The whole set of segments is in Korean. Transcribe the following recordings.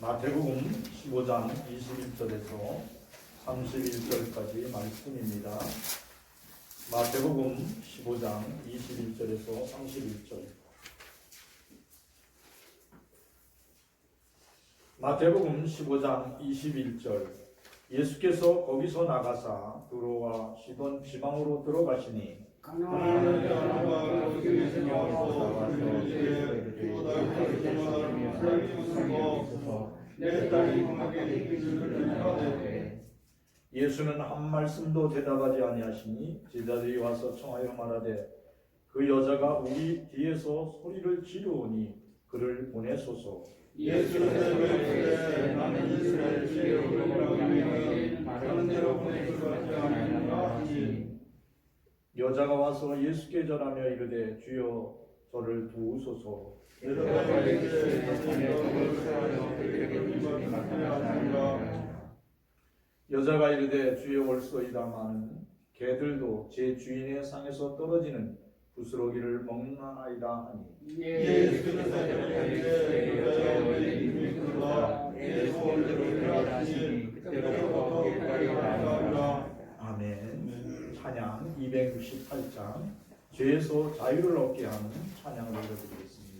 마태복음 15장 21절에서 31절까지 말씀입니다. 마태복음 15장 21절에서 31절. 마태복음 15장 21절. 예수께서 거기서 나가사 두로와 시돈 지방으로 들어가시니 가나안의 자가 거기에 나와서 내 딸이 공하게 기술을 하되 예수는 한 말씀도 대답하지 아니하시니 제자들이 와서 청하여 말하되 그 여자가 우리 뒤에서 소리를 지르오니 그를 보내소서. 예수는 대답하되 나는 이스라엘 지혜로 위하여 다른 데로 보낼 것 같지 않으나 하니 여자가 와서 예수께 절하며 이르되 주여 저를 도우소서. 여자가 이르되 주여 올소이다마는 개들도 제 주인의 상에서 떨어지는 부스러기를 먹나이다 하니 예수께서 대답하되 여자가 믿음이라 내 소원대로 일하시니 그때로부터 거기까지 나아가라. 아멘. 찬양 268장 죄에서 자유를 얻게 하는 찬양을 올려드리겠습니다.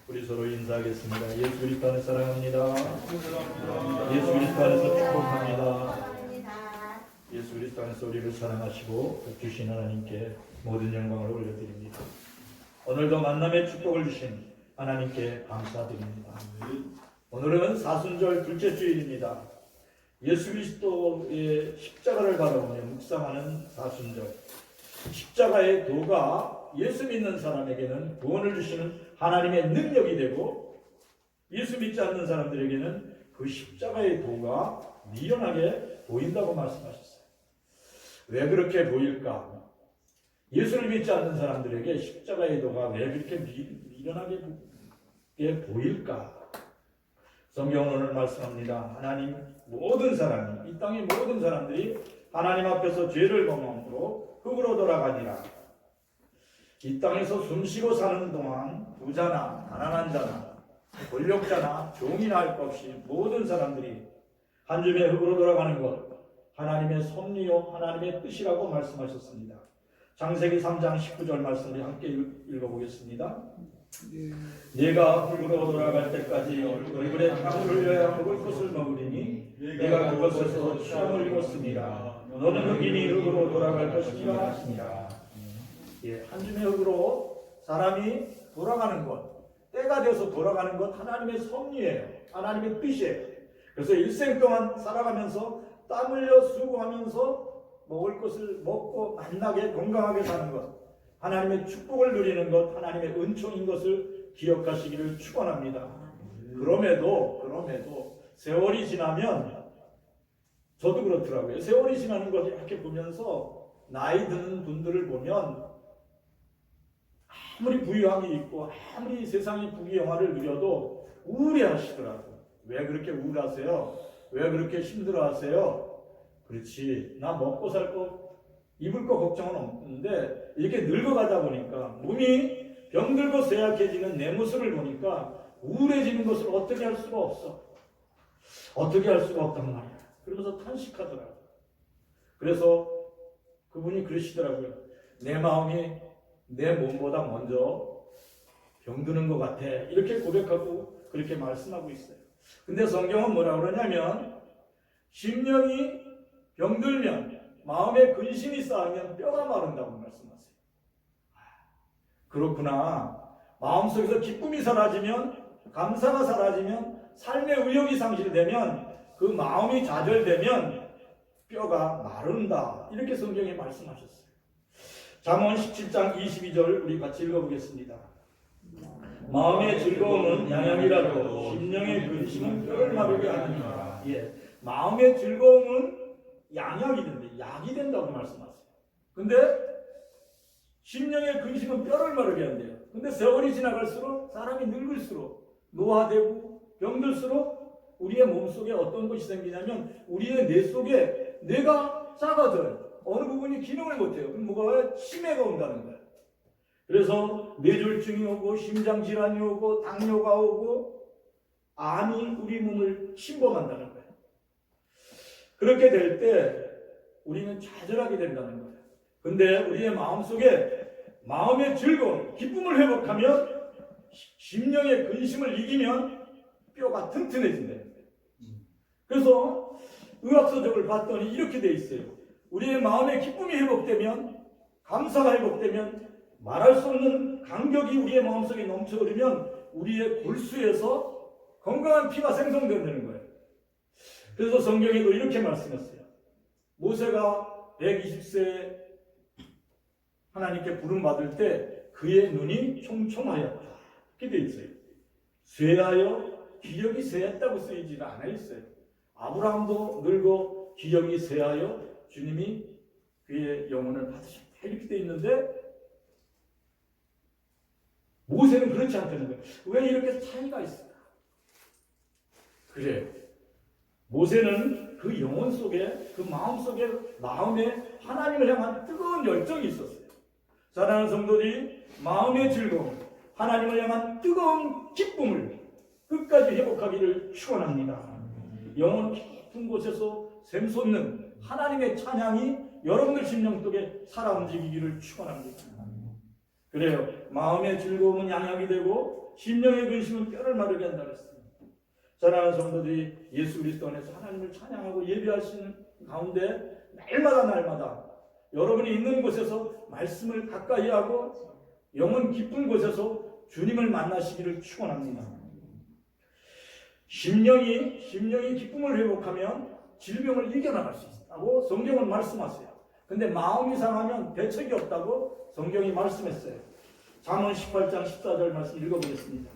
우리 서로 인사하겠습니다. 예수 그리스도 안에 사랑합니다. 예수 그리스도 안에서 축복합니다. 예수 그리스도 안에서 우리를 사랑하시고 주신 하나님께 모든 영광을 올려드립니다. 오늘도 만남의 축복을 주신 하나님께 감사드립니다. 오늘은 사순절 둘째 주일입니다. 예수 그리스도의 십자가를 바라보며 묵상하는 사순절. 십자가의 도가 예수 믿는 사람에게는 구원을 주시는 하나님의 능력이 되고 예수 믿지 않는 사람들에게는 그 십자가의 도가 미련하게 보인다고 말씀하셨어요. 왜 그렇게 보일까? 예수를 믿지 않는 사람들에게 십자가의 도가 왜 그렇게 미련하게 보일까? 성경은 오늘 말씀합니다. 하나님 모든 사람이, 이 땅의 모든 사람들이 하나님 앞에서 죄를 범함으로 흙으로 돌아가니라. 이 땅에서 숨쉬고 사는 동안 부자나 가난한 자나 권력자나 종이나 할 것 없이 모든 사람들이 한 줌의 흙으로 돌아가는 것 하나님의 섭리요 하나님의 뜻이라고 말씀하셨습니다. 창세기 3장 19절 말씀을 함께 읽어보겠습니다. 내가 흙으로 돌아갈 때까지 얼굴에 땀을 흘려야 먹을 것을 먹으리니 내가 그것에서 취함을 입었습니다. 너는 흙이니 흙으로 돌아갈 것이니라 하시니라. 한 줌의 흙으로 사람이 돌아가는 것, 때가 되어서 돌아가는 것 하나님의 섭리예요. 하나님의 뜻이에요. 그래서 일생 동안 살아가면서 땀 흘려 수고하면서 먹을 것을 먹고 만나게 건강하게 사는 것, 하나님의 축복을 누리는 것, 하나님의 은총인 것을 기억하시기를 축원합니다. 그럼에도 세월이 지나면 저도 그렇더라고요. 세월이 지나는 것 이렇게 보면서 나이 드는 분들을 보면 아무리 부유함이 있고 아무리 세상의 부귀영화를 누려도 우울해하시더라고요. 왜 그렇게 우울하세요? 왜 그렇게 힘들어하세요? 그렇지, 나 먹고 살 거 입을 거 걱정은 없는데 이렇게 늙어가다 보니까 몸이 병들고 쇠약해지는 내 모습을 보니까 우울해지는 것을 어떻게 할 수가 없어. 어떻게 할 수가 없단 말이야. 그러면서 탄식하더라고요. 그래서 그분이 그러시더라고요. 내 마음이 내 몸보다 먼저 병드는 것 같아. 이렇게 고백하고 그렇게 말씀하고 있어요. 근데 성경은 뭐라 그러냐면 심령이 병들면 마음에 근심이 쌓이면 뼈가 마른다고 말씀하세요. 그렇구나. 마음속에서 기쁨이 사라지면, 감사가 사라지면, 삶의 의욕이 상실되면, 그 마음이 좌절되면 뼈가 마른다. 이렇게 성경에 말씀하셨어요. 잠언 17장 22절 우리 같이 읽어보겠습니다. 마음의 즐거움은 양양이라도 심령의 근심은 뼈를 마르게 하느니라. 마음의 즐거움은 양약이 된다. 약이 된다고 말씀하세요. 근데 심령의 근심은 뼈를 마르게 한대요. 근데 세월이 지나갈수록 사람이 늙을수록 노화되고 병들수록 우리의 몸속에 어떤 것이 생기냐면 우리의 뇌 속에 뇌가 작아져요. 어느 부분이 기능을 못해요. 그럼 뭐가 와요? 치매가 온다는 거예요. 그래서 뇌졸중이 오고 심장질환이 오고 당뇨가 오고 암이 우리 몸을 침범한다는 거예요. 그렇게 될 때 우리는 좌절하게 된다는 거예요. 근데 우리의 마음속에 마음의 즐거움, 기쁨을 회복하면 심령의 근심을 이기면 뼈가 튼튼해진다는 거예요. 그래서 의학서적을 봤더니 이렇게 돼 있어요. 우리의 마음의 기쁨이 회복되면, 감사가 회복되면 말할 수 없는 감격이 우리의 마음속에 넘쳐 흐르면 우리의 골수에서 건강한 피가 생성된다는 거예요. 그래서 성경에도 이렇게 말씀했어요. 모세가 120세에 하나님께 부름받을 때 그의 눈이 총총하였다. 이렇게 되어 있어요. 쇠하여 기력이 쇠했다고 쓰이지는 않아 있어요. 아브라함도 늙어 기력이 쇠하여 주님이 그의 영혼을 받으셨다. 이렇게 되어 있는데 모세는 그렇지 않다는 거예요. 왜 이렇게 차이가 있을까? 그래. 모세는 그 영혼 속에, 그 마음 속에, 마음에 하나님을 향한 뜨거운 열정이 있었어요. 사랑하는 성도들이 마음의 즐거움, 하나님을 향한 뜨거운 기쁨을 끝까지 회복하기를 축원합니다. 영혼 깊은 곳에서 샘솟는 하나님의 찬양이 여러분들 심령 속에 살아 움직이기를 축원합니다. 그래요. 마음의 즐거움은 양약이 되고 심령의 근심은 뼈를 마르게 한다 그랬습니다. 사랑하는 성도들이 예수 그리스도 안에서 하나님을 찬양하고 예배하시는 가운데 날마다 여러분이 있는 곳에서 말씀을 가까이 하고 영혼 깊은 곳에서 주님을 만나시기를 축원합니다. 심령이 기쁨을 회복하면 질병을 이겨나갈 수 있다고 성경은 말씀하세요. 근데 마음이 상하면 대책이 없다고 성경이 말씀했어요. 잠언 18장 14절 말씀 읽어보겠습니다.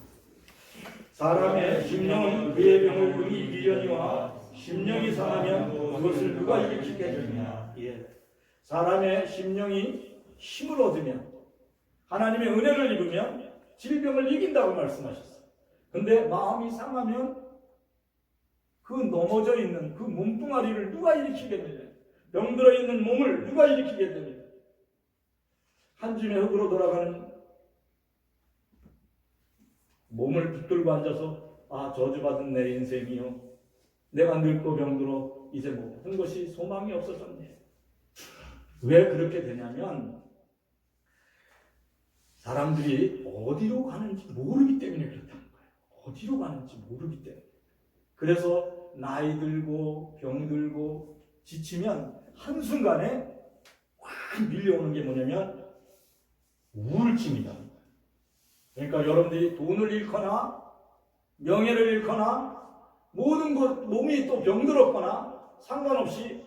사람의 심령은 그의 병을 능히 이기려니와 심령이 상하면 그것을 누가 일으키게 해주느냐. 사람의 심령이 힘을 얻으면 하나님의 은혜를 입으면 질병을 이긴다고 말씀하셨어요. 근데 마음이 상하면 그 넘어져 있는 그 몸뚱아리를 누가 일으키겠느냐. 병들어 있는 몸을 누가 일으키겠느냐. 한 줌의 흙으로 돌아가는 몸을 붙들고 앉아서 저주받은 내 인생이요. 내가 늙고 병들어 이제 모든 것이 소망이 없어졌네. 왜 그렇게 되냐면 사람들이 어디로 가는지 모르기 때문에 그렇다는 거예요. 어디로 가는지 모르기 때문에. 그래서 나이 들고 병 들고 지치면 한순간에 확 밀려오는 게 뭐냐면 우울증이다. 그러니까 여러분들이 돈을 잃거나 명예를 잃거나 모든 것 몸이 또 병들었거나 상관없이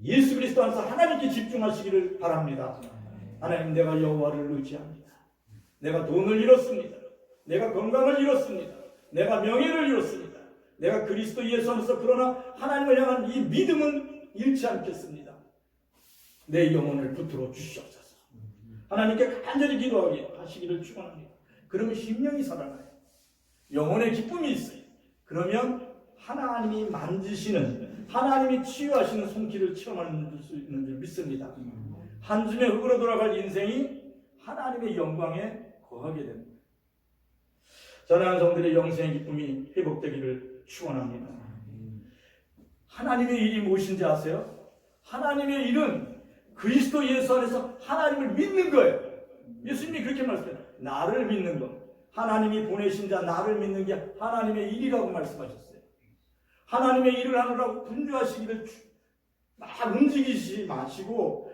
예수 그리스도 안에서 하나님께 집중하시기를 바랍니다. 하나님, 내가 여호와를 의지합니다. 내가 돈을 잃었습니다. 내가 건강을 잃었습니다. 내가 명예를 잃었습니다. 내가 그리스도 예수 안에서 그러나 하나님을 향한 이 믿음은 잃지 않겠습니다. 내 영혼을 붙들어 주시옵소서. 하나님께 간절히 기도하시기를 축원합니다. 그러면 심령이 살아나요. 영혼의 기쁨이 있어요. 그러면 하나님이 만지시는, 하나님이 치유하시는 손길을 체험할 수 있는 줄 믿습니다. 한 줌의 흙으로 돌아갈 인생이 하나님의 영광에 거하게 됩니다. 전하는 성들의 영생의 기쁨이 회복되기를 축원합니다. 하나님의 일이 무엇인지 아세요? 하나님의 일은 그리스도 예수 안에서 하나님을 믿는 거예요. 예수님이 그렇게 말씀해요. 나를 믿는 것. 하나님이 보내신 자 나를 믿는 게 하나님의 일이라고 말씀하셨어요. 하나님의 일을 하느라고 분주하시기를 막 움직이지 마시고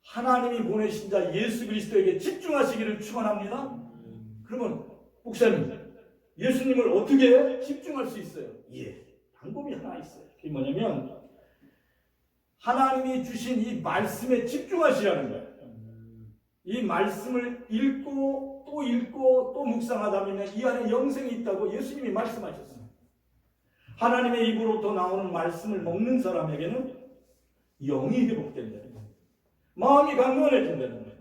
하나님이 보내신 자 예수 그리스도에게 집중하시기를 축원합니다. 그러면 목사님, 예수님을 어떻게 집중할 수 있어요? 예, 방법이 하나 있어요. 그게 뭐냐면 하나님이 주신 이 말씀에 집중하시라는 거예요. 이 말씀을 읽고 또 묵상하다 보면 이 안에 영생이 있다고 예수님이 말씀하셨어요. 하나님의 입으로부터 나오는 말씀을 먹는 사람에게는 영이 회복된다는 거예요. 마음이 강건해진다는 거예요.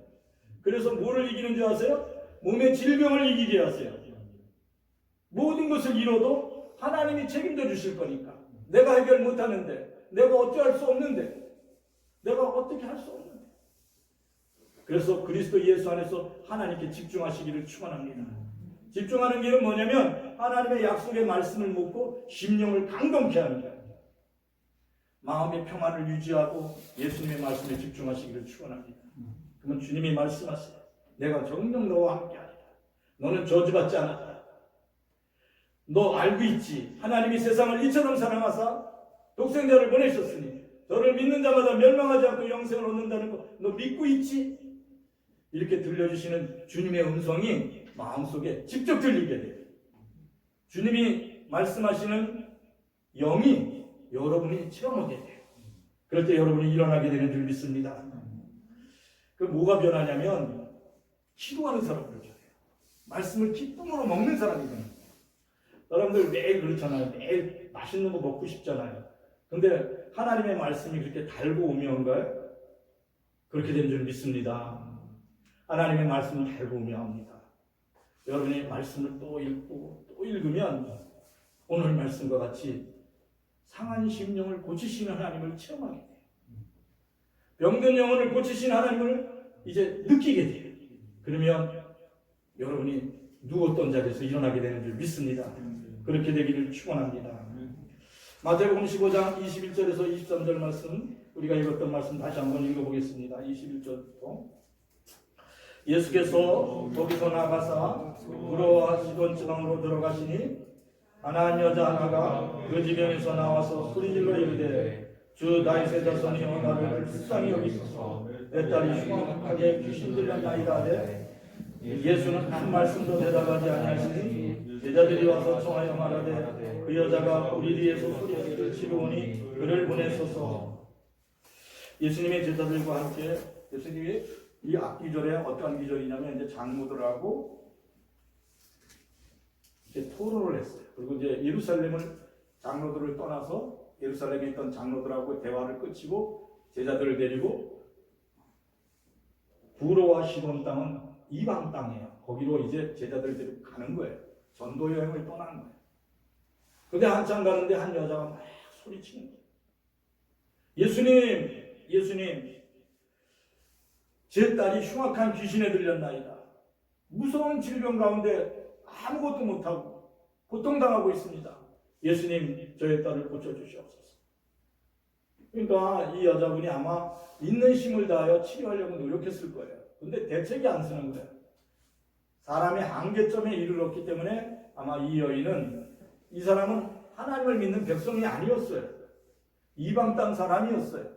그래서 뭐를 이기는 줄 아세요? 몸의 질병을 이기게 하세요. 모든 것을 잃어도 하나님이 책임져 주실 거니까. 내가 해결 못하는데, 내가 어찌할 수 없는데, 내가 어떻게 할 수 없는데. 그래서 그리스도 예수 안에서 하나님께 집중하시기를 축원합니다. 집중하는 길은 뭐냐면 하나님의 약속의 말씀을 묻고 심령을 강건케 하는 거예요. 마음의 평안을 유지하고 예수님의 말씀에 집중하시기를 축원합니다. 그러면 주님이 말씀하세요. 내가 정녕 너와 함께하리라. 너는 저주받지 않았다. 너 알고 있지? 하나님이 세상을 이처럼 사랑하사 독생자를 보내셨으니 저를 믿는 자마다 멸망하지 않고 영생을 얻는다는 거 너 믿고 있지? 이렇게 들려주시는 주님의 음성이 마음속에 직접 들리게 돼요. 주님이 말씀하시는 영이 여러분이 체험하게 돼요. 그럴 때 여러분이 일어나게 되는 줄 믿습니다. 그 뭐가 변하냐면 기도하는 사람으로 변해요. 말씀을 기쁨으로 먹는 사람이 됩니다. 여러분들 매일 그렇잖아요. 매일 맛있는 거 먹고 싶잖아요. 근데 하나님의 말씀이 그렇게 달고 오면가요? 그렇게 된 줄 믿습니다. 하나님의 말씀은 달고 오묘합니다. 여러분이 말씀을 또 읽고 또 읽으면 오늘 말씀과 같이 상한 심령을 고치시는 하나님을 체험하게 돼요. 병든 영혼을 고치시는 하나님을 이제 느끼게 돼요. 그러면 여러분이 누웠던 자리에서 일어나게 되는 줄 믿습니다. 그렇게 되기를 축원합니다. 마태복음 15장 21절에서 23절 말씀, 우리가 읽었던 말씀 다시 한번 읽어보겠습니다. 21절부터 예수께서 거기서 나가사 구로와 시돈 지방으로 들어가시니 가나안 여자 하나가 그 지경에서 나와서 소리질러 이르되 주 다윗의 자손이여 나를 불쌍히 여기소서 내 딸이 흉악하게 귀신 들렸나이다 하되 예수는 한 말씀도 대답하지 아니하시니 제자들이 와서 청하여 말하되 그 여자가 우리 뒤에서 소리를 치르오니 그를 보내소서. 예수님의 제자들과 함께 예수님이 이 앞기절에 어떠한 기절이냐면 이제 장로들하고 이제 토론을 했어요. 그리고 이제 예루살렘을 장로들을 떠나서 예루살렘에 있던 장로들하고 대화를 끝이고 제자들을 데리고 구로와 시돈 땅은 이방 땅이에요. 거기로 이제 제자들을 데리고 가는 거예요. 전도 여행을 떠나는 거예요. 근데 한참 가는데 한 여자가 막 소리치는 거예요. 예수님, 제 딸이 흉악한 귀신에 들렸나이다. 무서운 질병 가운데 아무것도 못하고 고통당하고 있습니다. 예수님, 저의 딸을 고쳐주시옵소서. 그러니까 이 여자분이 아마 있는 힘을 다하여 치료하려고 노력했을 거예요. 근데 대책이 안 쓰는 거예요. 사람의 한계점에 이르렀기 때문에 아마 이 여인은, 이 사람은 하나님을 믿는 백성이 아니었어요. 이방 땅 사람이었어요.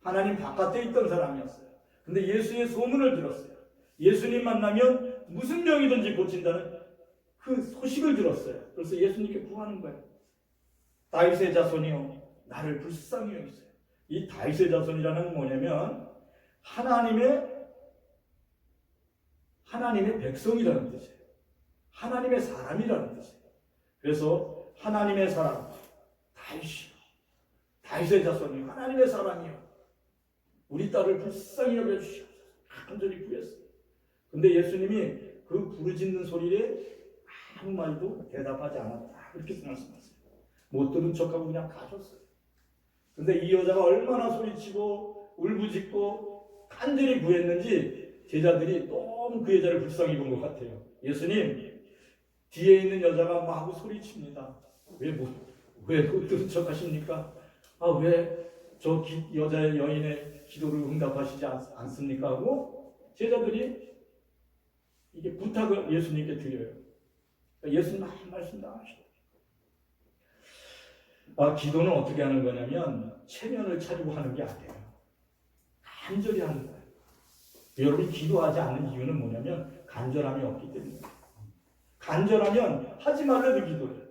하나님 바깥에 있던 사람이었어요. 근데 예수의 소문을 들었어요. 예수님 만나면 무슨 병이든지 고친다는 그 소식을 들었어요. 그래서 예수님께 구하는 거예요. 다윗의 자손이요, 나를 불쌍히 여기세요. 이 다윗의 자손이라는 건 뭐냐면 하나님의 백성이라는 뜻이에요. 하나님의 사람이라는 뜻이에요. 그래서 하나님의 사람, 다윗이요, 다윗의 자손이요, 하나님의 사람이요, 우리 딸을 불쌍히 여겨주시옵소서. 간절히 구했어요. 근데 예수님이 그 부르짖는 소리에 아무 말도 대답하지 않았다, 그렇게 말씀하세요. 못 들은 척하고 그냥 가셨어요. 근데 이 여자가 얼마나 소리치고 울부짖고 간절히 구했는지 제자들이 너무 그 여자를 불쌍히 본 것 같아요. 예수님, 뒤에 있는 여자가 마구 소리칩니다. 왜 못 들은 척 하십니까? 왜 저 여자의 여인의 기도를 응답하시지 않습니까? 하고 제자들이 이게 부탁을 예수님께 드려요. 예수님 한 말씀도 안 하시고. 기도는 어떻게 하는 거냐면 체면을 차리고 하는 게 아니에요. 간절히 하는 거예요. 여러분이 기도하지 않는 이유는 뭐냐면 간절함이 없기 때문이에요. 간절하면 하지 말래도 기도해요.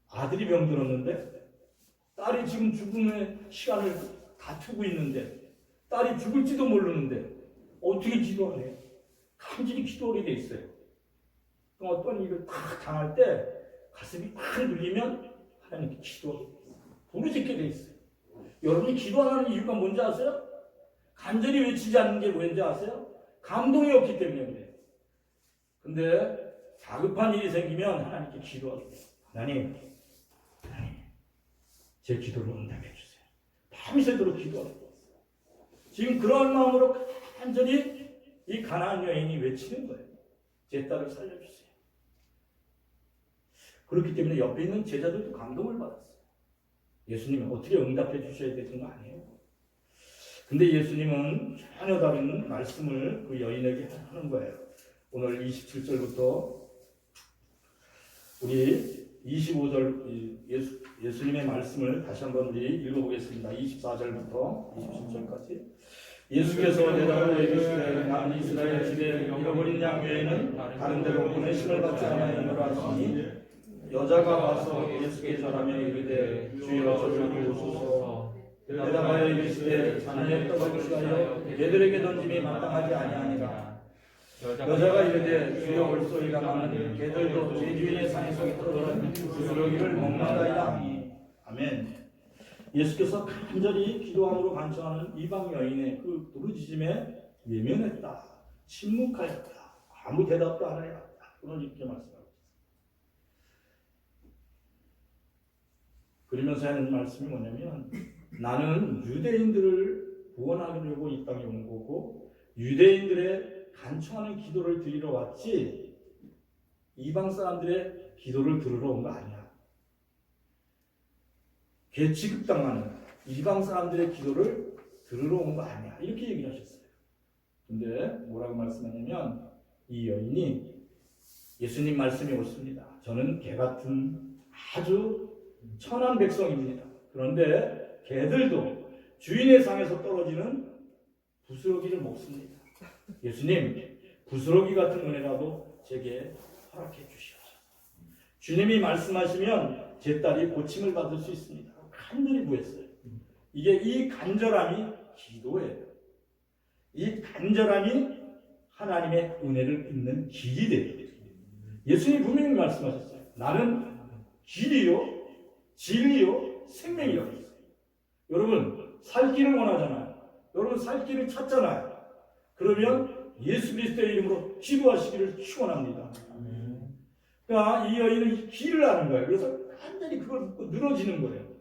아들이 병들었는데 딸이 지금 죽음의 시간을 다투고 있는데 딸이 죽을지도 모르는데 어떻게 기도하래요? 간절히 기도하게 돼 있어요. 어떤 일을 딱 당할 때 가슴이 팍 눌리면 하나님께 부르짖게 돼 있어요. 여러분이 기도 안 하는 이유가 뭔지 아세요? 간절히 외치지 않는 게 뭔지 아세요? 감동이 없기 때문에 그래요. 근데 다급한 일이 생기면 하나님께 기도하세요. 하나님, 제 기도를 응답해 주세요. 밤새도록 기도하세요. 지금 그런 마음으로 간절히 이 가나안 여인이 외치는 거예요. 제 딸을 살려주세요. 그렇기 때문에 옆에 있는 제자들도 감동을 받았어요. 예수님은 어떻게 응답해 주셔야 되는 거 아니에요? 근데 예수님은 전혀 다른 말씀을 그 여인에게 하는 거예요. 오늘 27절부터 우리 25절 예수님의 말씀을 다시 한번 우리 읽어보겠습니다. 24절부터 27절까지. 예수께서 대답하여 이르시되 나는 이스라엘 집에 잃어버린 양 외에는 다른 데로 보내심을 받지 않았노라 하시니 여자가 와서 예수께 절하며 이르되 주여 저를 도우소서. 대답하여 이르시되 자네의 떡을 취하여 개들에게 던짐이 마땅하지 아니하니라. 여자가 이르되 주여 올소이다마는 개들도 제 주인의 상에서 떨어진 부스러기를 먹는다이다 하니. 아멘. 예수께서 간절히 기도함으로 간청하는 이방 여인의 그 부르짖음에 외면했다, 침묵하였다, 아무 대답도 안 하였다. 그런 이렇게 말씀하고 있습니다. 그러면서 하는 말씀이 뭐냐면 나는 유대인들을 구원하려고 이 땅에 온 거고 유대인들의 간청하는 기도를 드리러 왔지 이방 사람들의 기도를 들으러 온 거 아니야. 개 취급당하는 이방 사람들의 기도를 들으러 온 거 아니야. 이렇게 얘기를 하셨어요. 근데 뭐라고 말씀하냐면 이 여인이 예수님 말씀이 옳습니다. 저는 개 같은 아주 천한 백성입니다. 그런데 개들도 주인의 상에서 떨어지는 부스러기를 먹습니다. 예수님, 부스러기 같은 은혜라도 제게 허락해 주시옵소서. 주님이 말씀하시면 제 딸이 고침을 받을 수 있습니다. 간절히 구했어요. 이게 이 간절함이 기도예요. 이 간절함이 하나님의 은혜를 입는 길이 돼요. 예수님이 분명히 말씀하셨어요. 나는 길이요, 진리요, 생명이라고 했어요. 여러분, 살 길을 원하잖아요. 여러분, 살 길을 찾잖아요. 그러면 예수 그리스도의 이름으로 기도하시기를 축원합니다. 그러니까 이 여인은 길을 아는 거예요. 그래서 완전히 그걸 묻고 늘어지는 거예요.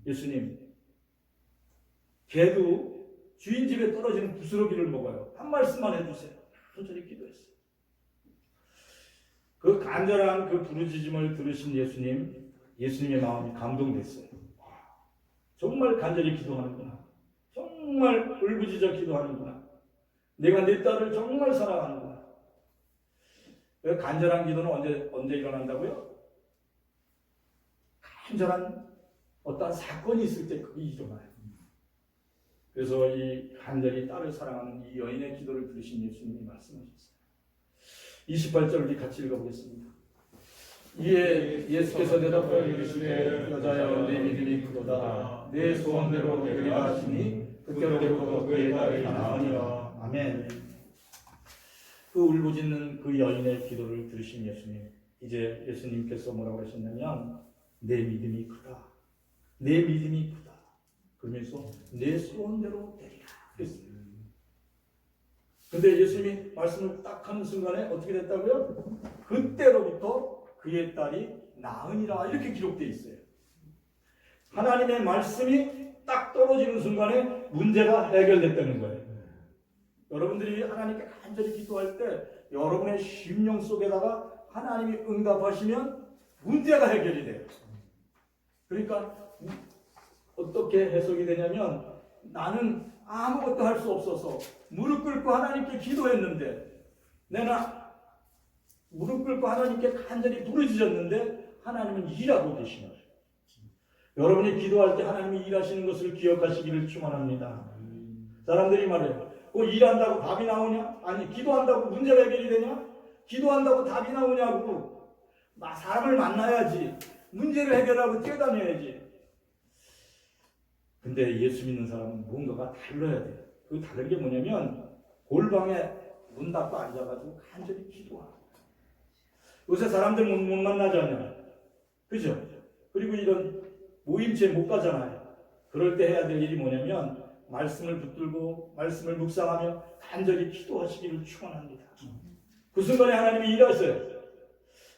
예수님, 개도 주인 집에 떨어지는 부스러기를 먹어요. 한 말씀만 해주세요. 천천히 기도했어요. 그 간절한 그 부르짖음을 들으신 예수님의 마음이 감동됐어요. 정말 간절히 기도하는구나. 정말 울부짖어 기도하는구나. 내가 내 딸을 정말 사랑하는구나. 간절한 기도는 언제 일어난다고요? 간절한 어떤 사건이 있을 때 그게 일어나요. 그래서 이 간절히 딸을 사랑하는 이 여인의 기도를 들으신 예수님이 말씀하셨어요. 28절 우리 같이 읽어보겠습니다. 이에 예수께서 대답하여 이르시되 여자여 내 믿음이 크도다. 내 소원대로 되리라 하시니 그때로부터 그의 딸이 나으니라. 아멘. 그 울부짖는 그 여인의 기도를 들으신 예수님, 이제 예수님께서 뭐라고 하셨냐면 내 믿음이 크다. 내 믿음이 크다. 그러면서 내 소원대로 되리라 그랬어요. 근데 예수님이 말씀을 딱 하는 순간에 어떻게 됐다고요? 그때로부터 그의 딸이 나으니라 이렇게 기록되어 있어요. 하나님의 말씀이 딱 떨어지는 순간에 문제가 해결됐다는 거예요. 여러분들이 하나님께 간절히 기도할 때 여러분의 심령 속에다가 하나님이 응답하시면 문제가 해결이 돼요. 그러니까 어떻게 해석이 되냐면 나는 아무것도 할 수 없어서 무릎 꿇고 하나님께 기도했는데 내가 무릎 꿇고 하나님께 간절히 부르짖었는데 하나님은 일하고 계시는 거예요. 여러분이 기도할 때 하나님이 일하시는 것을 기억하시기를 축원합니다. 사람들이 말해요. 일한다고 답이 나오냐? 아니, 기도한다고 문제가 해결이 되냐? 기도한다고 답이 나오냐고. 사람을 만나야지. 문제를 해결하고 뛰어다녀야지. 근데 예수 믿는 사람은 뭔가가 달라야 돼요. 그 다른 게 뭐냐면 골방에 문 닫고 앉아가지고 간절히 기도하는 거예요. 요새 사람들 못 만나잖아요. 그죠? 그리고 이런 모임체 못 가잖아요. 그럴 때 해야 될 일이 뭐냐면 말씀을 붙들고 말씀을 묵상하며 간절히 기도하시기를 축원합니다. 그 순간에 하나님이 일하셔요.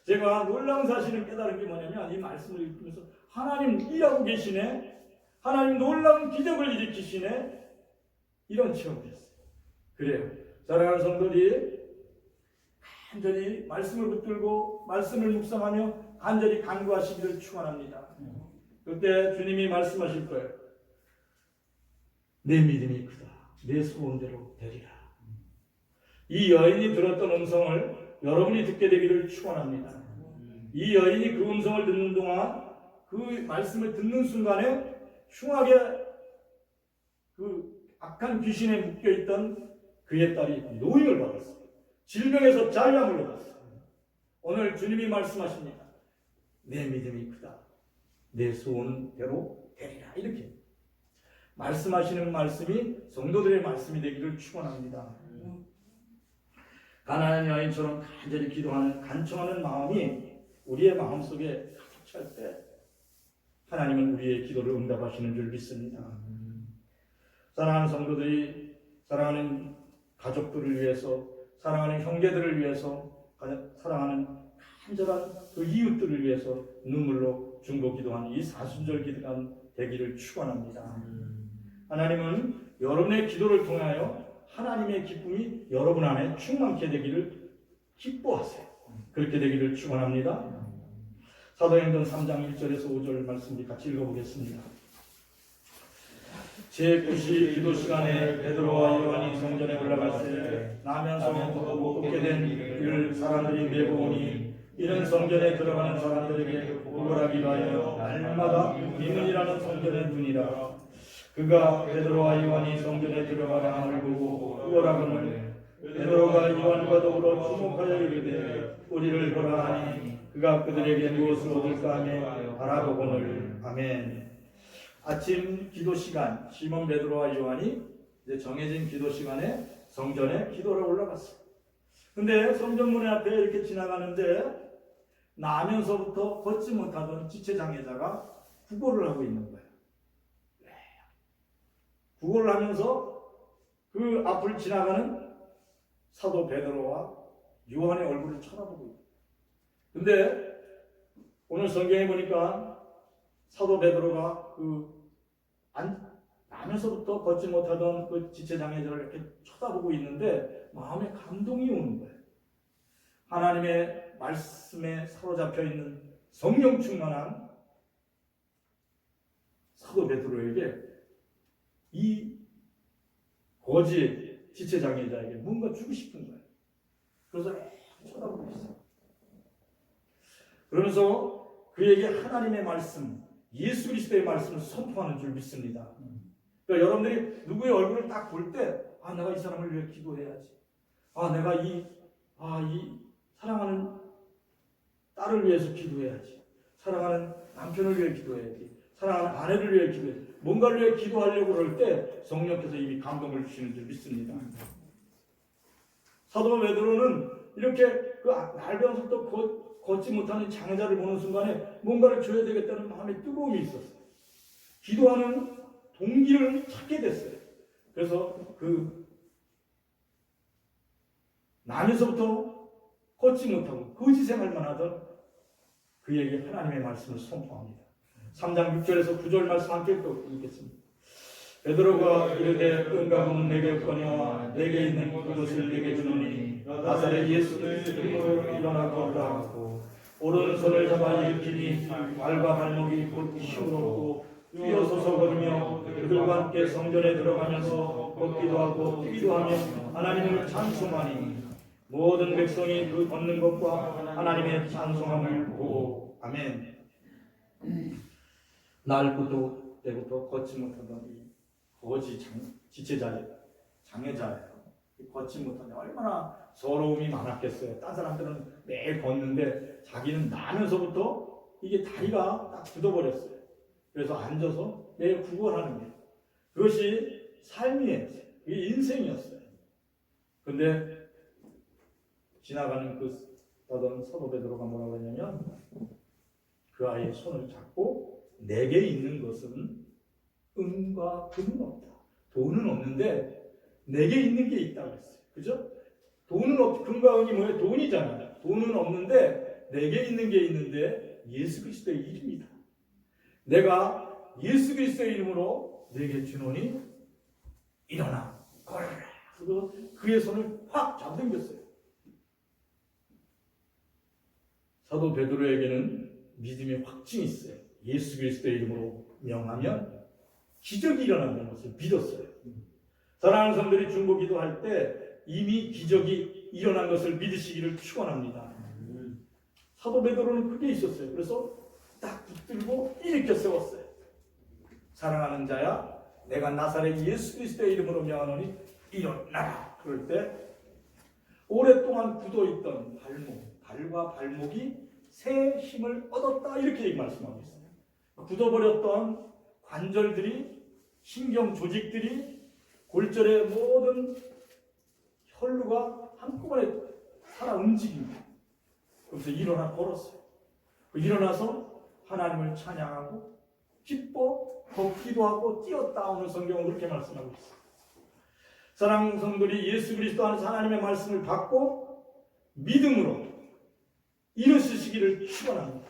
제가 놀라운 사실을 깨달은 게 뭐냐면 이 말씀을 읽으면서 하나님 일하고 계시네. 하나님 놀라운 기적을 일으키시네. 이런 체험이 됐어요. 그래요. 사랑하는 성도들이 간절히 말씀을 붙들고 말씀을 묵상하며 간절히 간구하시기를 축원합니다. 그때 주님이 말씀하실 거예요. 내 믿음이 크다. 내 소원대로 되리라. 이 여인이 들었던 음성을 여러분이 듣게 되기를 축원합니다. 이 여인이 그 음성을 듣는 동안 그 말씀을 듣는 순간에 흉하게 그 악한 귀신에 묶여있던 그의 딸이 노임을 받았어요. 질병에서 자유함을 얻었어요. 오늘 주님이 말씀하십니다. 내 믿음이 크다. 내 소원대로 되리라. 이렇게 말씀하시는 말씀이 성도들의 말씀이 되기를 축원합니다. 가난한 여인처럼 간절히 기도하는 간청하는 마음이 우리의 마음속에 가득 찰 때 하나님은 우리의 기도를 응답하시는 줄 믿습니다. 사랑하는 성도들이 사랑하는 가족들을 위해서 사랑하는 형제들을 위해서 사랑하는 간절한 그 이웃들을 위해서 눈물로 중보 기도하는 이 사순절 기도가 되기를 축원합니다. 하나님은 여러분의 기도를 통하여 하나님의 기쁨이 여러분 안에 충만케 되기를 기뻐하세요. 그렇게 되기를 축원합니다. 사도행전 3장 1절에서 5절 말씀 같이 읽어보겠습니다. 제9시 기도 시간에 베드로와 요한이 성전에 올라갔을 때 나면서 못 걷게 된 이를 사람들이 메고 오니 이는 성전에 들어가는 사람들에게 구걸하기 위하여 날마다 미문이라는 성전에 두니라. 그가 베드로와 요한이 성전에 들어가는 것을 보고 구걸하거늘 베드로가 요한과 더불어 주목하여 이르되 우리를 보라 하니 그가 그들에게 무엇을 얻을까 하며 바라보거늘. 아멘. 아침 기도 시간 시몬 베드로와 요한이 이제 정해진 기도 시간에 성전에 기도를 올라갔어요. 근데 성전 문 앞에 이렇게 지나가는데 나면서부터 걷지 못하던 지체장애자가 구걸을 하고 있는 거예요. 구걸을 하면서 그 앞을 지나가는 사도 베드로와 요한의 얼굴을 쳐다보고 있어요. 근데 오늘 성경에 보니까 사도 베드로가 나면서부터 걷지 못하던 그 지체장애자를 이렇게 쳐다보고 있는데 마음에 감동이 오는 거예요. 하나님의 말씀에 사로잡혀 있는 성령 충만한 사도 베드로에게 이 거지 지체장애자에게 뭔가 주고 싶은 거예요. 그래서 쳐다보고 있어요. 그러면서 그에게 하나님의 말씀, 예수 그리스도의 말씀을 선포하는 줄 믿습니다. 그러니까 여러분들이 누구의 얼굴을 딱 볼 때, 아, 내가 이 사람을 위해 기도해야지. 아, 내가 이 사랑하는 딸을 위해서 기도해야지. 사랑하는 남편을 위해 기도해야지. 사랑하는 아내를 위해 기도해야지. 뭔가를 위해 기도하려고 그럴 때 성령께서 이미 감동을 주시는 줄 믿습니다. 사도 베드로는 이렇게 그 날벼락부터 걷지 못하는 장애자를 보는 순간에 뭔가를 줘야 되겠다는 마음의 뜨거움이 있었어요. 기도하는 동기를 찾게 됐어요. 그래서 그 남에서부터 걷지 못하고 거지 생활만 하던 그에게 하나님의 말씀을 선포합니다. 3장 6절에서 9절 말씀 함께 읽겠습니다. 베드로가 이르되 은감은 내게 없거니와 내게 있는 그것을 내게 주노니 나사렛 예수 그리스도의 이름으로 일어나 걸으라 하고 오른손을 잡아 일으키니 발과 발목이 곧 힘으로 뛰어서서 걸으며 그들과 함께 성전에 들어가면서 걷기도 하고 뛰기도 하며 하나님을 찬송하니 모든 백성이 그 걷는 것과 하나님의 찬송함을 보고 아멘. 날부터 때부터 걷지 못하던 이 거지 장애자예요. 걷지 못하니 얼마나 서러움이 많았겠어요. 딴 사람들은 매일 걷는데 자기는 나면서부터 이게 다리가 딱 굳어버렸어요. 그래서 앉아서 매일 구걸하는 게 그것이 삶이었어요. 그게 인생이었어요. 근데 지나가는 그 사도 베드로가 뭐라고 했냐면 그 아이의 손을 잡고 내게 있는 것은 은과 금은 없다. 돈은 없는데 내게 있는 게 있다고 했어요. 그죠? 금과 은이 뭐예요? 돈이잖아요. 돈은 없는데 내게 있는 게 있는데 예수 그리스도의 이름이다. 내가 예수 그리스도의 이름으로 내게 주노니 일어나 걸어라. 그리고 그의 손을 확 잡아당겼어요. 사도 베드로에게는 믿음의 확증이 있어요. 예수 그리스도의 이름으로 명하면 기적이 일어난다는 것을 믿었어요. 사랑하는 성들이 중보 기도할 때 이미 기적이 일어난 것을 믿으시기를 축원합니다. 사도 베드로는 그게 있었어요. 그래서 딱 붙들고 일으켜 세웠어요. 사랑하는 자야, 내가 나사렛 예수 그리스도의 이름으로 명하노니 일어나라. 그럴 때 오랫동안 굳어있던 발과 발목이 새 힘을 얻었다. 이렇게 말씀하고 있어요. 굳어버렸던 관절들이, 신경 조직들이, 골절의 모든 혈루가 한꺼번에 살아 움직입니다. 그래서 일어나 걸었어요. 일어나서 하나님을 찬양하고 기뻐 걷기도 하고 뛰었다. 오늘 성경은 그렇게 말씀하고 있어요. 사랑하는 성도들이 예수 그리스도 안에서 하나님의 말씀을 받고 믿음으로 일으키시기를 축원합니다.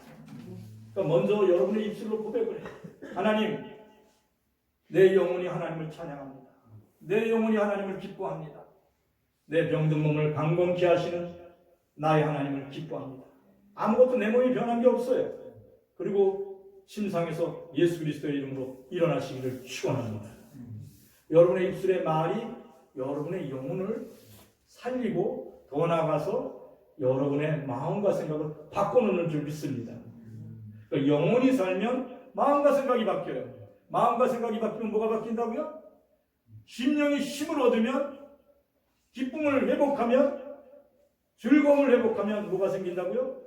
그러니까 먼저 여러분의 입술로 고백을 해요. 하나님, 내 영혼이 하나님을 찬양합니다. 내 영혼이 하나님을 기뻐합니다. 내 병든 몸을 강건케 하시는 나의 하나님을 기뻐합니다. 아무것도 내 몸이 변한 게 없어요. 그리고 심상에서 예수 그리스도의 이름으로 일어나시기를 축원합니다. 여러분의 입술의 말이 여러분의 영혼을 살리고 더 나아가서 여러분의 마음과 생각을 바꿔놓는 줄 믿습니다. 그러니까 영혼이 살면 마음과 생각이 바뀌어요. 마음과 생각이 바뀌면 뭐가 바뀐다고요? 심령이 힘을 얻으면, 기쁨을 회복하면, 즐거움을 회복하면 뭐가 생긴다고요?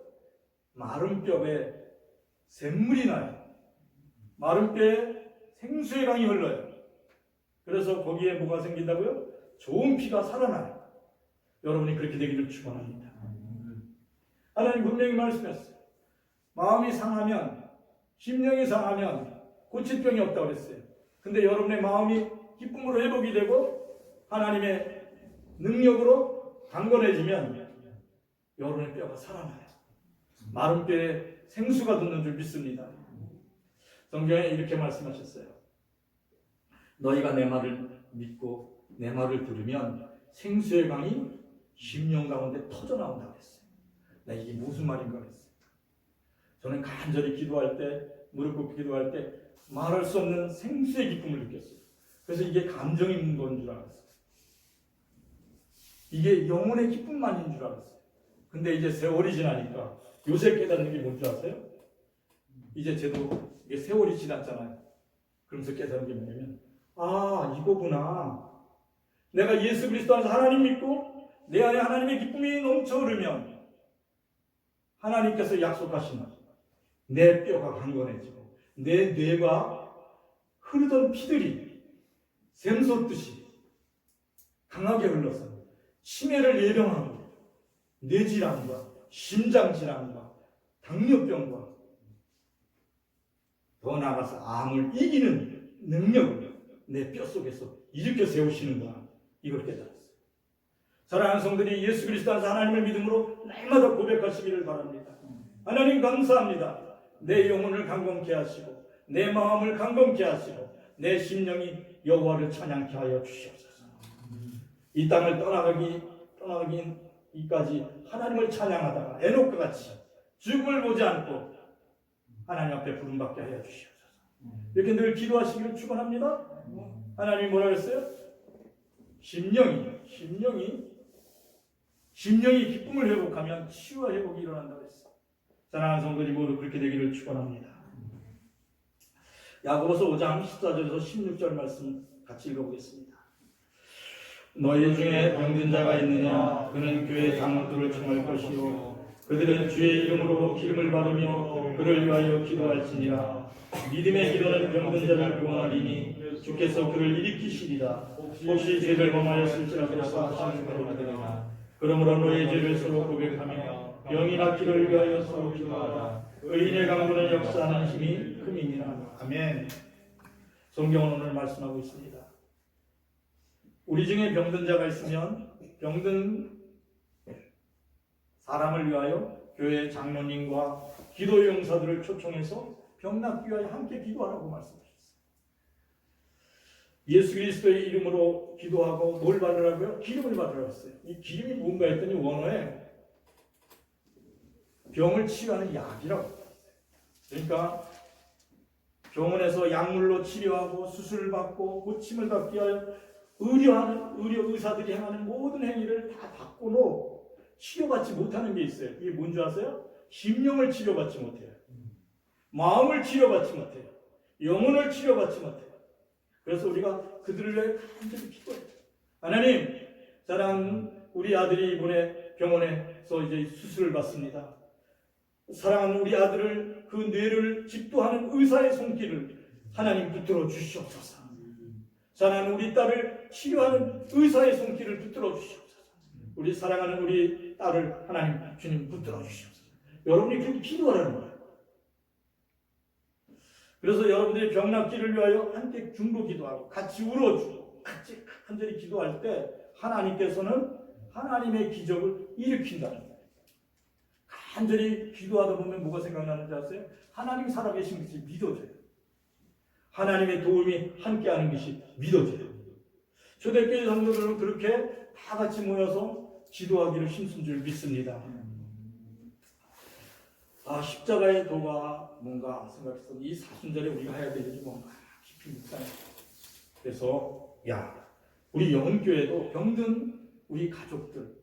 마른 뼈에 샘물이 나요. 마른 뼈에 생수의 강이 흘러요. 그래서 거기에 뭐가 생긴다고요? 좋은 피가 살아나요. 여러분이 그렇게 되기를 축원합니다. 하나님 분명히 말씀했어요. 마음이 상하면, 심령이 상하면 고칠 병이 없다고 그랬어요. 근데 여러분의 마음이 기쁨으로 회복이 되고 하나님의 능력으로 강건해지면 여러분의 뼈가 살아나요. 마른 뼈에 생수가 돋는 줄 믿습니다. 성경에 이렇게 말씀하셨어요. 너희가 내 말을 믿고 내 말을 들으면 생수의 강이 심령 가운데 터져나온다고 했어요. 나 이게 무슨 말인가 했어요. 저는 간절히 기도할 때, 무릎 꿇고 기도할 때 말할 수 없는 생수의 기쁨을 느꼈어요. 그래서 이게 감정이 있는 건 줄 알았어요. 이게 영혼의 기쁨만인 줄 알았어요. 근데 이제 세월이 지나니까 요새 깨닫는 게 뭔지 아세요? 이제 저도 이게 세월이 지났잖아요. 그러면서 깨닫는 게 뭐냐면, 아, 이거구나. 내가 예수 그리스도 안에서 하나님 믿고 내 안에 하나님의 기쁨이 넘쳐 흐르면 하나님께서 약속하신 내 뼈가 강건해지고 내 뇌가 흐르던 피들이 샘솟듯이 강하게 흘러서 치매를 예방하고 뇌질환과 심장질환과 당뇨병과 더 나아가서 암을 이기는 능력을 내 뼛속에서 일으켜 세우시는구나. 이걸 깨달았어요. 사랑하는 성들이 예수 그리스도 안에서 하나님을 믿음으로 날마다 고백하시기를 바랍니다. 하나님 감사합니다. 내 영혼을 강건케 하시고 내 마음을 강건케 하시고 내 심령이 여호와를 찬양케 하여 주시옵소서. 이 땅을 떠나기 이까지 하나님을 찬양하다가 에녹과 같이 죽음을 보지 않고 하나님 앞에 부름받게 하여 주시옵소서. 이렇게 늘 기도하시기를 축원합니다. 하나님이 뭐라 그랬어요? 심령이 기쁨을 회복하면 치유와 회복이 일어난다고 했어요. 사랑하는 성도들이 모두 그렇게 되기를 축원합니다. 야고보서 5장 14절에서 16절 말씀 같이 읽어보겠습니다. 너희 중에 병든 자가 있느냐? 그는 교회 장로들을 청할 것이요 그들은 주의 이름으로 기름을 받으며 그를 위하여 기도할지니라. 믿음의 기도는 병든 자를 구원하리니 주께서 그를 일으키시리라. 혹시 죄를 범하였을지라도 사하시는 대로 되리라. 그러므로 너의 죄를 서로 고백하며 병이 낫기를 위하여 서로 기도하라. 의인의 강구는 역사하는 힘이 큼이니라. 아멘. 성경은 오늘 말씀하고 있습니다. 우리 중에 병든 자가 있으면 병든 사람을 위하여 교회 장로님과 기도 용사들을 초청해서 병 낫기 위하여 함께 기도하라고 말씀하셨어요. 예수 그리스도의 이름으로 기도하고 뭘 받으라고요? 기름을 받으라고 했어요. 이 기름이 뭔가 했더니 원어에 병을 치유하는 약이라고 했어요. 그러니까 병원에서 약물로 치료하고 수술을 받고 고침을 받기 위하여 의료 의사들이 행하는 모든 행위를 다 받고도 치료받지 못하는 게 있어요. 이게 뭔지 아세요? 심령을 치료받지 못해요. 마음을 치료받지 못해요. 영혼을 치료받지 못해요. 그래서 우리가 그들을 위해 간절히 기도해요. 하나님, 사랑하는 우리 아들이 이번에 병원에서 이제 수술을 받습니다. 사랑하는 우리 아들을 그 뇌를 집도하는 의사의 손길을 하나님 붙들어 주시옵소서. 사랑하는 우리 딸을 치료하는 의사의 손길을 붙들어 주시옵소서. 우리 사랑하는 우리 딸을 하나님 주님 붙들어 주시옵소서. 여러분이 그렇게 기도하라는 거예요. 그래서 여러분들이 병 낫기를 위하여 함께 중보 기도하고 같이 울어주고 같이 간절히 기도할 때 하나님께서는 하나님의 기적을 일으킨다는 거예요. 간절히 기도하다 보면 뭐가 생각나는지 아세요? 하나님 살아계신 것이 믿어져요. 하나님의 도움이 함께하는 것이 믿어져요. 초대교회 성도들은 그렇게 다 같이 모여서 기도하기를 힘쓴 줄 믿습니다. 십자가의 도가 뭔가 생각해서 이 사순절에 우리가 해야 될 일이 뭔가 깊이 묵상해요. 그래서 우리 영혼교회도 병든 우리 가족들,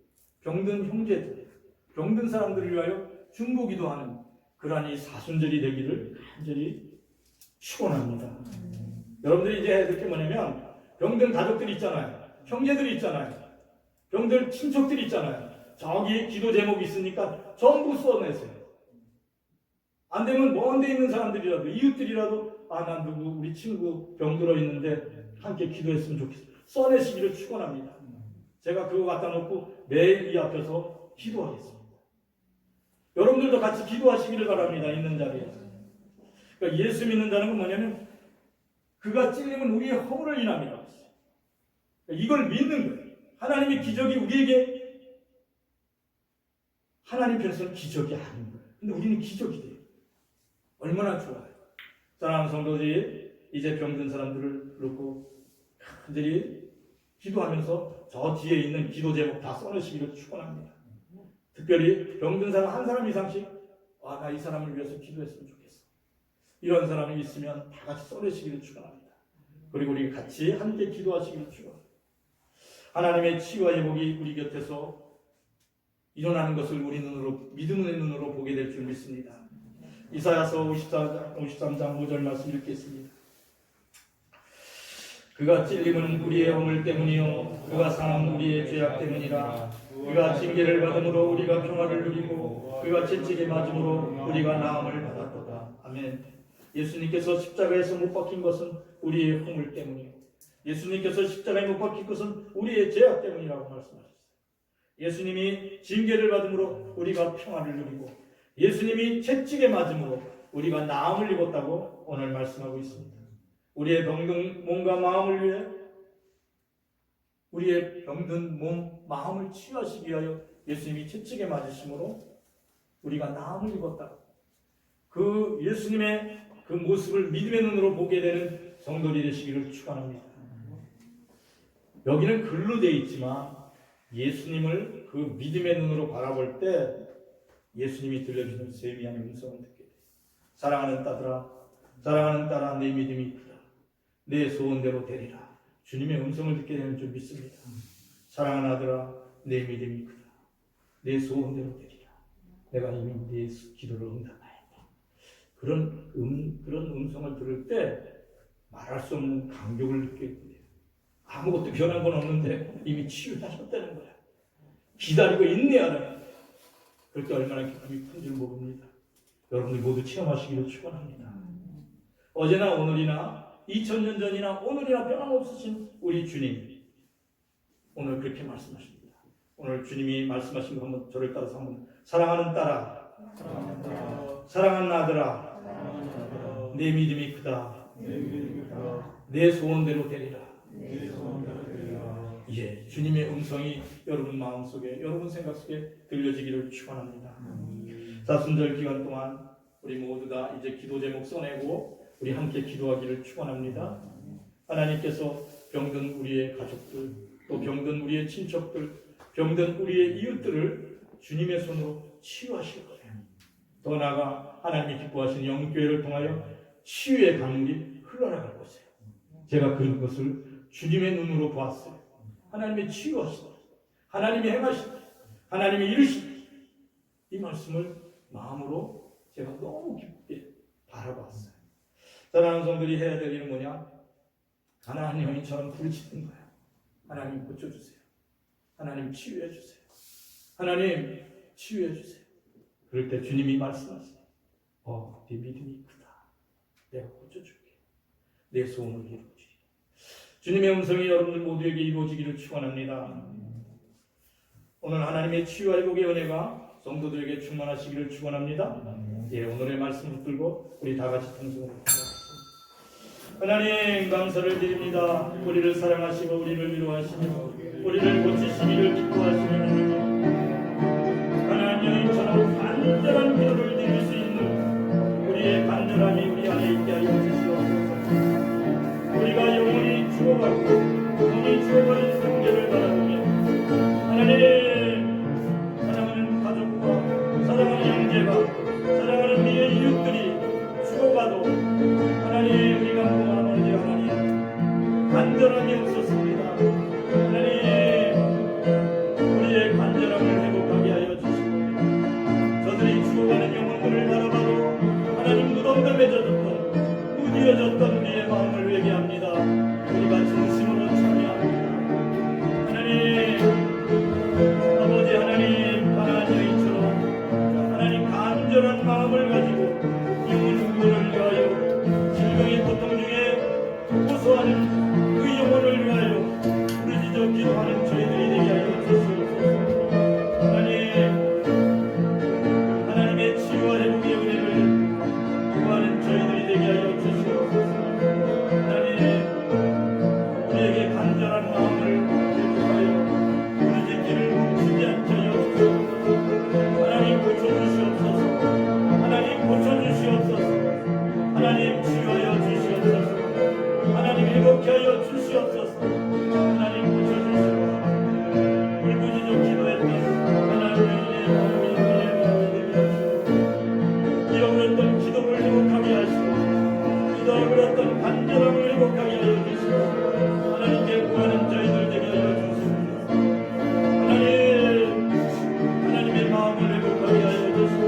병든 형제들, 병든 사람들을 위하여 중보기도하는 그러한 이 사순절이 되기를 간절히 축원합니다. 여러분들이 이제 해야 될 게 뭐냐면 병든 가족들 있잖아요. 형제들이 있잖아요. 병든 친척들이 있잖아요. 저기 기도 제목이 있으니까 전부 써내세요. 안 되면 먼 데 있는 사람들이라도 이웃들이라도 난 누구 우리 친구 병들어 있는데 함께 기도했으면 좋겠어. 써내시기를 축원합니다. 제가 그거 갖다 놓고 매일 이 앞에서 기도하겠습니다. 여러분들도 같이 기도하시기를 바랍니다. 있는 자리에서. 그러니까 예수 믿는다는 건 뭐냐면 그가 찔림은 우리의 허물을 인함이라고 했어요. 그러니까 이걸 믿는 거예요. 하나님의 기적이 우리에게 하나님 편에서는 기적이 아닌 거예요. 근데 우리는 기적이 돼요. 얼마나 좋아요. 사랑하는 성도들이 이제 병든 사람들을 놓고 간절히 기도하면서 저 뒤에 있는 기도 제목 다 써내시기를 축원합니다. 특별히 병든 사람 한 사람 이상씩 나 이 사람을 위해서 기도했으면 좋겠어. 이런 사람이 있으면 다 같이 써내시기를 축원합니다. 그리고 우리 같이 함께 기도하시기를 축원합니다. 하나님의 치유와 회복이 우리 곁에서 일어나는 것을 우리 눈으로 믿음의 눈으로 보게 될 줄 있습니다. 이사야서 53장 5절 말씀 읽겠습니다. 그가 찔림은 우리의 허물 때문이요 그가 상함은 우리의 죄악 때문이라. 그가 징계를 받음으로 우리가 평화를 누리고 그가 채찍에 맞음으로 우리가 나음을 받았도다. 아멘. 예수님께서 십자가에서 못 박힌 것은 우리의 허물 때문이요 예수님께서 십자가에 못 박힌 것은 우리의 죄악 때문이라고 말씀하셨어요. 예수님이 징계를 받음으로 우리가 평화를 누리고 예수님이 채찍에 맞음으로 우리가 나음을 입었다고 오늘 말씀하고 있습니다. 우리의 병든 몸과 마음을 위해 우리의 병든 몸, 마음을 치유하시기 위하여 예수님이 채찍에 맞으심으로 우리가 나음을 입었다. 그 예수님의 그 모습을 믿음의 눈으로 보게 되는 성도들이 되시기를 축원합니다. 여기는 글로 되어 있지만 예수님을 그 믿음의 눈으로 바라볼 때 예수님이 들려주는 세미한 음성을 듣게 돼요. 사랑하는 딸아, 사랑하는 딸아, 내 믿음이 크다. 내 소원대로 되리라. 주님의 음성을 듣게 되는 줄 믿습니다. 사랑하는 아들아, 내 믿음이 크다. 내 소원대로 되리라. 내가 이미 네 기도를 응답하였다. 그런 음성을 들을 때 말할 수 없는 감격을 느끼게 돼요. 아무것도 변한 건 없는데 이미 치유하셨다는 거야. 기다리고 인내하는 거야. 그럴 때 얼마나 기쁨이 큰 줄 모릅니다. 여러분들 모두 체험하시기를 축원합니다. 어제나 오늘이나 2000년 전이나 오늘이나 변함없으신 우리 주님, 오늘 그렇게 말씀하십니다. 오늘 주님이 말씀하신 거 한번 저를 따라서 한번 사랑하는 딸아, 사랑하는 아들아, 내 믿음이 크다. 내 소원대로 되리라. 예, 주님의 음성이 여러분 마음속에, 여러분 생각 속에 들려지기를 축원합니다. 사순절 기간 동안 우리 모두 다 이제 기도 제목 써내고 우리 함께 기도하기를 축원합니다. 하나님께서 병든 우리의 가족들, 또 병든 우리의 친척들, 병든 우리의 이웃들을 주님의 손으로 치유하실 거예요. 더 나아가 하나님이 기뻐하시는 영교회를 통하여 치유의 강물이 흘러나갈 것이에요. 제가 그런 것을 주님의 눈으로 보았어요. 하나님의 치유하시다, 하나님이 행하시다, 하나님이 이루시다, 이 말씀을 마음으로 제가 너무 기쁘게 바라봤어요. 사랑하는 성들이 해야 될 일은 뭐냐? 가나안 여인처럼 부르짖는 거예요. 하나님 고쳐주세요. 하나님 치유해주세요. 하나님 치유해주세요. 그럴 때 주님이 말씀하세요. 네 믿음이 크다. 내가 고쳐줄게. 내 소원을 이루어주리. 주님의 음성이 여러분들 모두에게 이루어지기를 축원합니다. 오늘 하나님의 치유와 회복의 은혜가 성도들에게 충만하시기를 축원합니다. 예, 오늘의 말씀 붙들고 우리 다 같이 통성으로 기도하겠습니다. 하나님 감사를 드립니다. 우리를 사랑하시고 우리를 위로하시며 우리를 고치시기를 기뻐하시는 하나님, 가나안 여인처럼 간절한 기도를 드릴 수 있는 우리의 간절함이 우리 안에 있게 하여 주시옵소서. 우리가 영원히 죽어가는 생계를 바라보며 하나님, 사랑하는 가족과 사랑하는 형제가 사랑하는 우리의 이웃들이 죽어가도 하나님, 우리가 모아놓은 하나님 간절함이 없었습니다. 하나님, 우리의 간절함을 회복하게 하여 주시고 저들이 죽어가는 영혼들을 바라봐도 하나님 무덤덤해졌던 무디어졌던 우리의 마음을 회개합니다. 우리가 진심으로 참여합니다. 하나님, 아버지 하나님, 가나안 여인처럼 하나님 간절한 마음을 가지고 영혼 구원을 위하여 질병의 고통 중에 고소하는 그 영혼을 위하여 부르짖어 기도하는 저희들이 되게 하여 주시옵소서. 하나님의 치유와 회복의 은혜를 구하는 저희들이 되게 하여 주시옵소서. 우리에게 간절한 마음을 회복하여 부르짖기를 멈추지 않게 하여 주시옵소서. 하나님 고쳐주시옵소서. 하나님 고쳐주시옵소서. 하나님 치유하여 주시옵소서. 하나님 회복케 하여 주시옵소서. 하나님 고쳐주시옵소서. 울부짖어 기도했던 하나님의 마음이 되게 하시고 잃어버렸던 기도를 회복하게 하시고 잃어버렸던 간절함을 회복하게 하여 주시고 하나님께 구하는 저희들 되게 하여 주시옵소서. 하나님의 마음을 회복하게 하여 주시고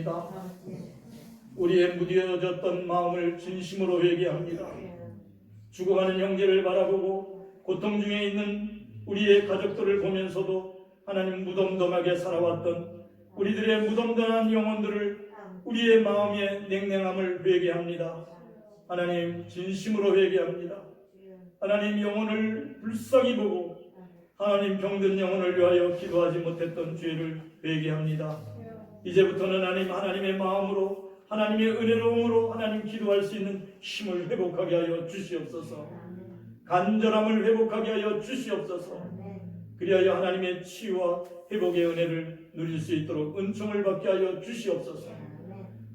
회개합니다. 우리의 무뎌졌던 마음을 진심으로 회개합니다. 죽어가는 형제를 바라보고 고통 중에 있는 우리의 가족들을 보면서도 하나님 무덤덤하게 살아왔던 우리들의 무덤덤한 영혼들을 우리의 마음의 냉랭함을 회개합니다. 하나님 진심으로 회개합니다. 하나님 영혼을 불쌍히 보고 하나님 병든 영혼을 위하여 기도하지 못했던 죄를 회개합니다. 이제부터는 하나님의 마음으로 하나님의 은혜로움으로 하나님 기도할 수 있는 힘을 회복하게 하여 주시옵소서. 간절함을 회복하게 하여 주시옵소서. 그리하여 하나님의 치유와 회복의 은혜를 누릴 수 있도록 은총을 받게 하여 주시옵소서.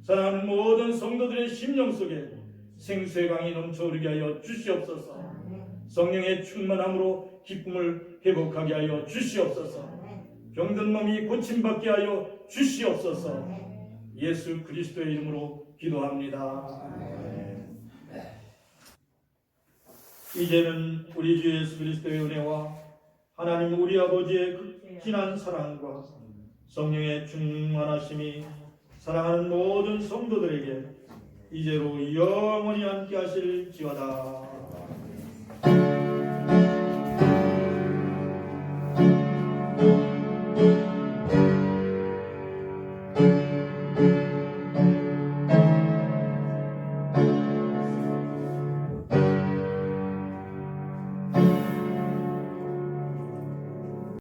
사랑하는 모든 성도들의 심령 속에 생수의 강이 넘쳐 흐르게 하여 주시옵소서. 성령의 충만함으로 기쁨을 회복하게 하여 주시옵소서. 병든 몸이 고침받게 하여 주시옵소서. 예수 그리스도의 이름으로 기도합니다. 이제는 우리 주 예수 그리스도의 은혜와 하나님 우리 아버지의 극진한 사랑과 성령의 충만하심이 사랑하는 모든 성도들에게 이제로 영원히 함께 하실지어다.